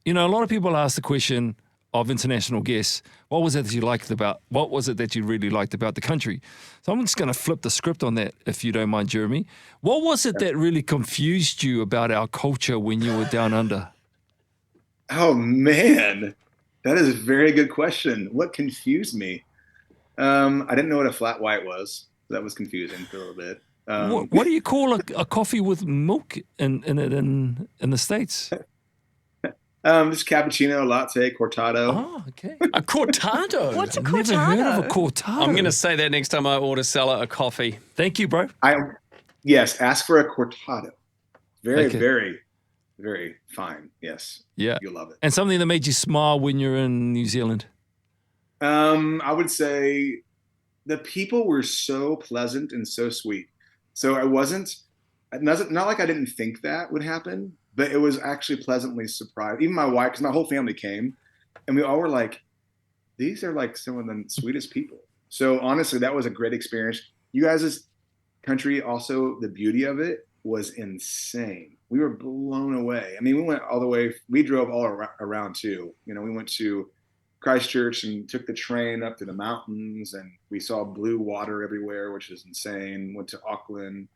You know, a lot of people ask the question of international guests, what was it that you really liked about the country? So I'm just going to flip the script on that, if you don't mind, Jeremy. What was it that really confused you about our culture when you were down under? Oh man, that is a very good question. What confused me? I didn't know what a flat white was. That was confusing for a little bit. What do you call a coffee with milk in it in the States? Just cappuccino, latte, cortado. Oh, okay. A cortado. What's a Never heard of a cortado? cortado. I'm going to say that next time I order Salah a coffee. Thank you, bro. Yes, ask for a cortado. Very, Okay. very, very fine. Yes. Yeah. You'll love it. And something that made you smile when you're in New Zealand. I would say the people were so pleasant and so sweet. So I wasn't not like I didn't think that would happen, but it was actually pleasantly surprised. Even my wife, because my whole family came, and we all were like, these are like some of the sweetest people. So honestly, that was a great experience. You guys' country, also the beauty of it was insane. We were blown away. I mean, we went all the way, we drove all around too. You know, we went to Christchurch and took the train up to the mountains, and we saw blue water everywhere, which is insane. Went to Auckland,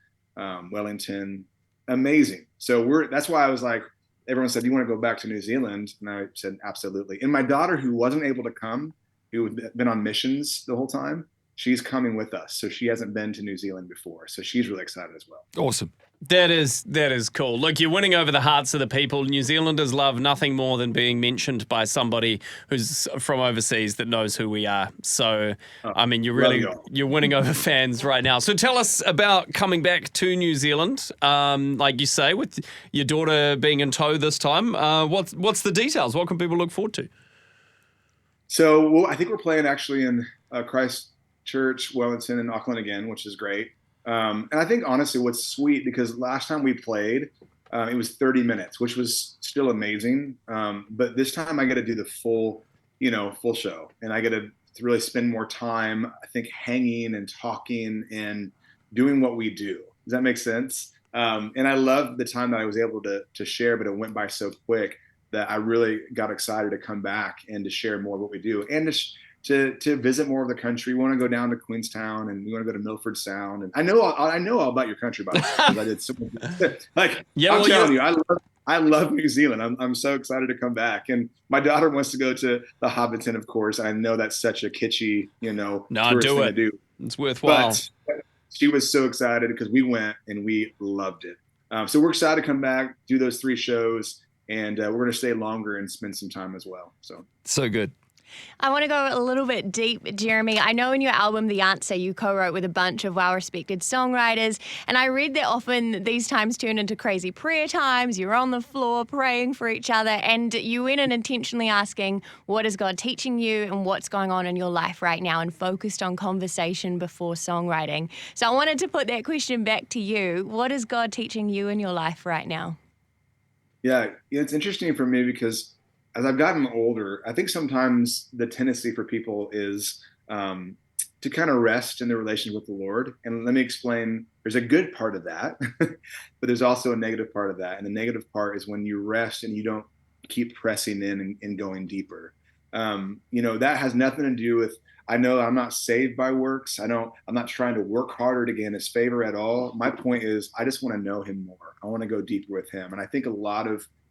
Wellington, amazing. So that's why I was like, everyone said, "Do you want to go back to New Zealand?" And I said, "Absolutely." And my daughter, who wasn't able to come, who had been on missions the whole time, she's coming with us. So she hasn't been to New Zealand before, so she's really excited as well. Awesome. That is cool. Look, you're winning over the hearts of the people. New Zealanders love nothing more than being mentioned by somebody who's from overseas that knows who we are. So, I mean, you're winning over fans right now. So tell us about coming back to New Zealand, like you say, with your daughter being in tow this time. What's the details? What can people look forward to? So I think we're playing actually in Christchurch, Wellington, and Auckland again, which is great. And I think honestly, what's sweet, because last time we played, it was 30 minutes, which was still amazing. But this time I get to do the full show, and I get to really spend more time, I think, hanging and talking and doing what we do. Does that make sense? And I love the time that I was able to share, but it went by so quick that I really got excited to come back and to share more of what we do, and to visit more of the country. We want to go down to Queenstown, and we want to go to Milford Sound. And I know all about your country, by the way, because I did so much. Like, yeah, I'm telling you, I love New Zealand. I'm so excited to come back. And my daughter wants to go to the Hobbiton, of course. I know that's such a kitschy, tourist thing to do. It's worthwhile. But she was so excited because we went and we loved it. So we're excited to come back, do those 3 shows, and we're going to stay longer and spend some time as well. So good. I want to go a little bit deep, Jeremy. I know in your album, The Answer, you co-wrote with a bunch of well-respected songwriters, and I read that often these times turn into crazy prayer times. You're on the floor praying for each other, and you went in intentionally asking, what is God teaching you and what's going on in your life right now, and focused on conversation before songwriting. So I wanted to put that question back to you. What is God teaching you in your life right now? Yeah, it's interesting for me because as I've gotten older, I think sometimes the tendency for people is to kind of rest in their relationship with the Lord. And let me explain, there's a good part of that, but there's also a negative part of that. And the negative part is when you rest and you don't keep pressing in and going deeper. That has nothing to do with, I know I'm not saved by works. I'm not trying to work harder to gain his favor at all. My point is, I just want to know him more. I want to go deeper with him. And I think as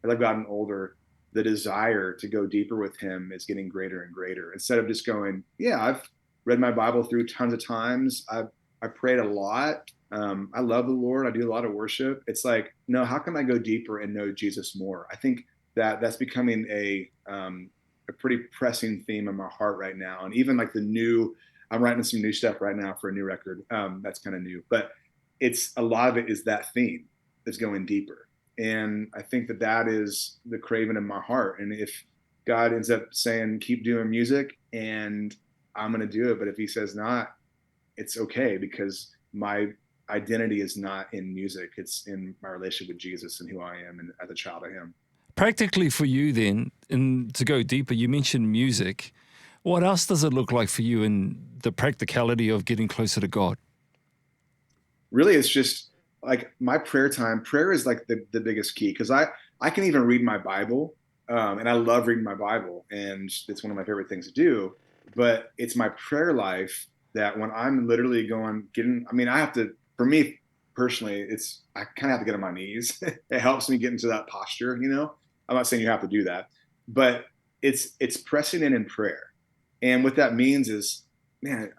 I've gotten older, the desire to go deeper with him is getting greater and greater. Instead of just going, yeah, I've read my Bible through tons of times. I prayed a lot. I love the Lord. I do a lot of worship. It's like, no, how can I go deeper and know Jesus more? I think that's becoming a pretty pressing theme in my heart right now. And even like I'm writing some new stuff right now for a new record. That's kind of new, but a lot of it is that theme that's going deeper. And I think that is the craving in my heart. And if God ends up saying, keep doing music, and I'm going to do it, but if he says not, it's okay, because my identity is not in music. It's in my relationship with Jesus and who I am and as a child of him. Practically for you then, and to go deeper, you mentioned music. What else does it look like for you in the practicality of getting closer to God? Really, it's just like my prayer time. Prayer is like the biggest key, because I can even read my Bible And I love reading my Bible, and it's one of my favorite things to do. But it's my prayer life that when I'm literally I mean, I have to, for me personally, I kind of have to get on my knees. It helps me get into that posture, you know? I'm not saying you have to do that, but it's pressing in prayer. And what that means is, man,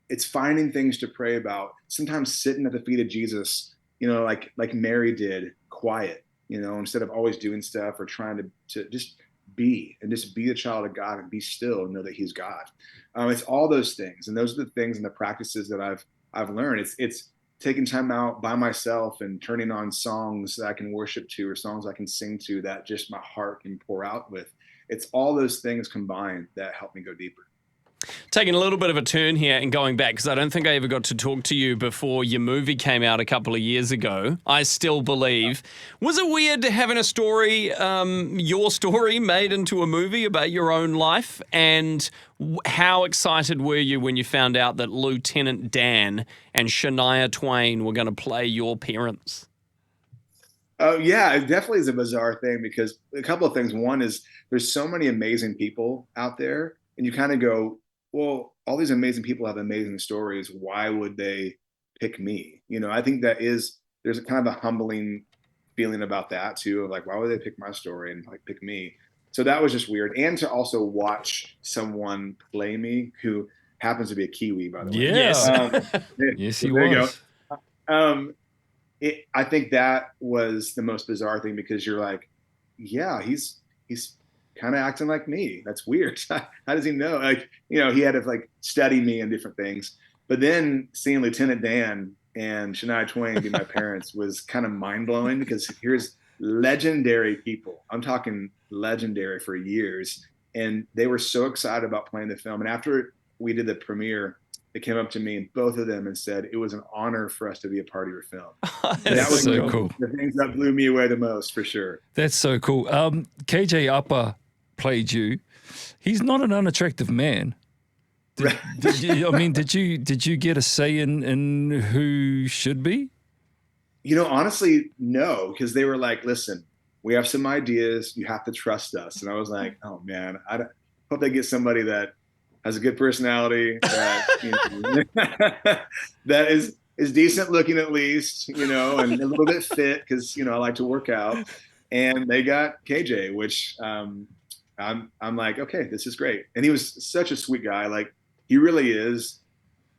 it's finding things to pray about. Sometimes sitting at the feet of Jesus, you know, like Mary did, quiet, you know, instead of always doing stuff or trying to just be a child of God and be still and know that He's God. It's all those things, and those are the things and the practices that I've learned. It's taking time out by myself and turning on songs that I can worship to or songs I can sing to that just my heart can pour out with. It's all those things combined that help me go deeper. Taking a little bit of a turn here and going back, because I don't think I ever got to talk to you before your movie came out a couple of years ago. I Still Believe. Was it weird having a story, your story, made into a movie about your own life? And how excited were you when you found out that Lieutenant Dan and Shania Twain were going to play your parents? Oh yeah, it definitely is a bizarre thing because a couple of things. One is there's so many amazing people out there, and you kind of go, well, all these amazing people have amazing stories. Why would they pick me? You know, I think there's kind of a humbling feeling about that too, of like, why would they pick my story and like pick me? So that was just weird. And to also watch someone play me who happens to be a Kiwi, by the way. Yes. Yes, he there you was. go. I think that was the most bizarre thing because you're like, yeah, he's kind of acting like me. That's weird. How does he know? Like, you know, he had to like study me and different things. But then seeing Lieutenant Dan and Shania Twain be my parents was kind of mind blowing because here's legendary people. I'm talking legendary for years. And they were so excited about playing the film. And after we did the premiere, they came up to me and both of them and said, it was an honor for us to be a part of your film. That was so cool. The things that blew me away the most, for sure. That's so cool. KJ Apa played you. He's not an unattractive man. Did you get a say in who should be? You know, honestly, no, because they were like, listen, we have some ideas. You have to trust us. And I was like, oh man, I hope they get somebody that has a good personality, that, you know, that is decent looking at least, you know, and a little bit fit because, you know, I like to work out. And they got KJ, which I'm like, okay, this is great. And he was such a sweet guy. Like, he really is.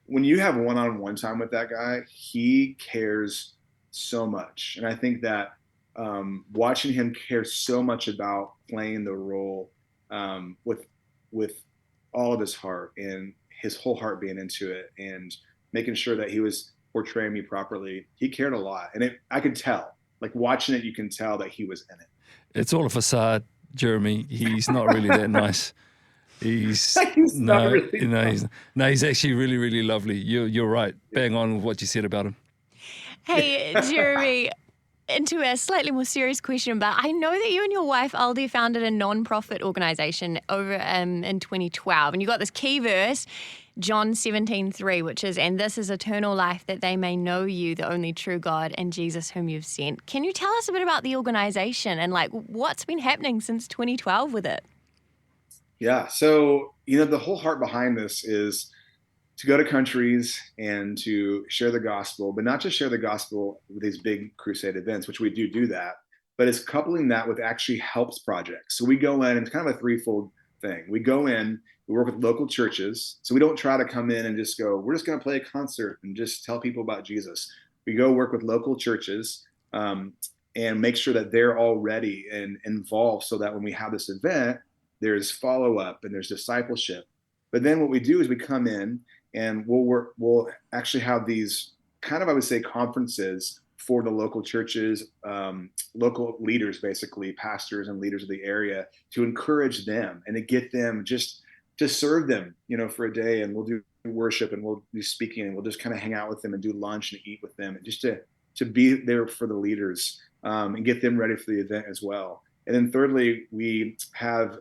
When you have one-on-one time with that guy, he cares so much. And I think that watching him care so much about playing the role with all of his heart and his whole heart being into it and making sure that he was portraying me properly, he cared a lot. And I could tell, like watching it, you can tell that he was in it. It's all a facade, Jeremy. He's not really that nice. He's actually really, really lovely. You're right. Bang on with what you said about him. Hey, Jeremy, into a slightly more serious question, but I know that you and your wife, Aldi, founded a non-profit organization over in 2012, and you got this key verse, John 17:3, which is, and this is eternal life, that they may know you, the only true God, and Jesus whom you've sent. Can you tell us a bit about the organization and like what's been happening since 2012 with it? Yeah. So, you know, the whole heart behind this is to go to countries and to share the gospel, but not just share the gospel with these big crusade events, which we do that, but it's coupling that with actually helps projects. So we go in, and it's kind of a threefold thing. We go in, we work with local churches. So we don't try to come in and just go, we're just going to play a concert and just tell people about Jesus. We go work with local churches and make sure that they're all ready and involved so that when we have this event, there's follow-up and there's discipleship. But then what we do is we come in and we'll actually have these kind of, I would say, conferences for the local churches, local leaders, basically pastors and leaders of the area, to encourage them and to get them just to serve them, you know, for a day. And we'll do worship and we'll be speaking and we'll just kind of hang out with them and do lunch and eat with them and just to be there for the leaders and get them ready for the event as well. And then thirdly, we have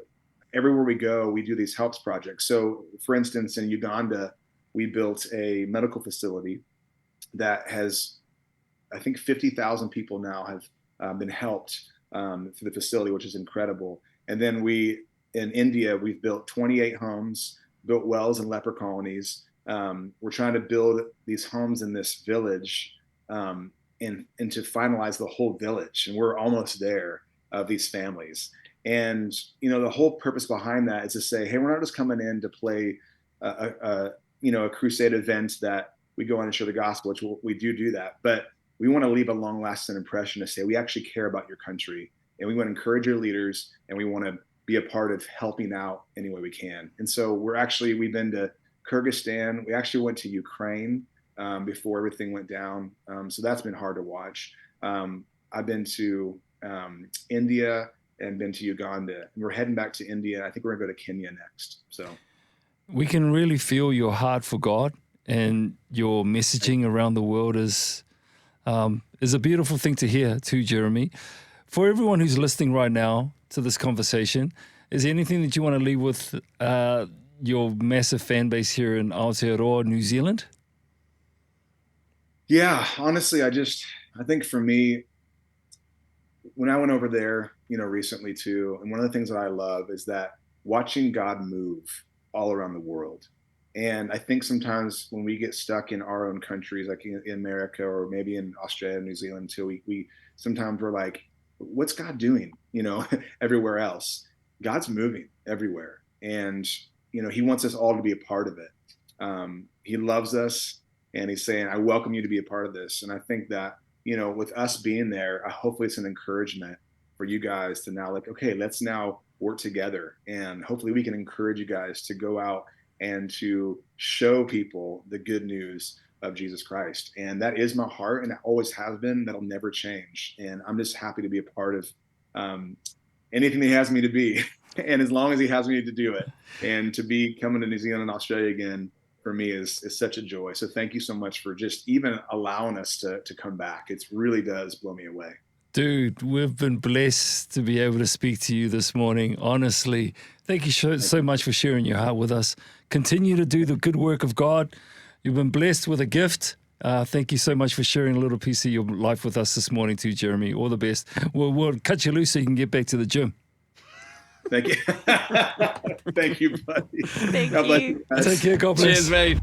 everywhere we go, we do these helps projects. So for instance, in Uganda, we built a medical facility that has, I think 50,000 people now have been helped through the facility, which is incredible. And then in India, we've built 28 homes, built wells and leper colonies. We're trying to build these homes in this village, and to finalize the whole village. And we're almost there of these families. And, the whole purpose behind that is to say, hey, we're not just coming in to play a crusade event that we go in and share the gospel, which we do that. But we want to leave a long lasting impression to say, we actually care about your country, and we want to encourage your leaders, and we want to be a part of helping out any way we can. And so we've been to Kyrgyzstan. We actually went to Ukraine before everything went down. So that's been hard to watch. I've been to India and been to Uganda. And we're heading back to India. I think we're going to go to Kenya next. So we can really feel your heart for God, and your messaging around the world is a beautiful thing to hear too, Jeremy. For everyone who's listening right now to this conversation, is there anything that you want to leave with your massive fan base here in Aotearoa, New Zealand? Yeah, honestly, I think for me, when I went over there, recently too, and one of the things that I love is that watching God move all around the world. And I think sometimes when we get stuck in our own countries, like in America or maybe in Australia, New Zealand too, we sometimes we're like, what's God doing, everywhere else? God's moving everywhere. And, he wants us all to be a part of it. He loves us, and he's saying, I welcome you to be a part of this. And I think that, with us being there, hopefully it's an encouragement for you guys to now okay, let's now work together. And hopefully we can encourage you guys to go out and to show people the good news of Jesus Christ. And that is my heart, and it always has been. That'll never change. And I'm just happy to be a part of anything he has me to be. And as long as he has me to do it, and to be coming to New Zealand and Australia again, for me is such a joy. So thank you so much for just even allowing us to come back. It really does blow me away. Dude, we've been blessed to be able to speak to you this morning. Honestly, thank you so much for sharing your heart with us. Continue to do the good work of God. You've been blessed with a gift. Thank you so much for sharing a little piece of your life with us this morning too, Jeremy. All the best. We'll cut you loose so you can get back to the gym. Thank you. Thank you, buddy. Thank God bless you. guys. Take care. God bless. Cheers, mate.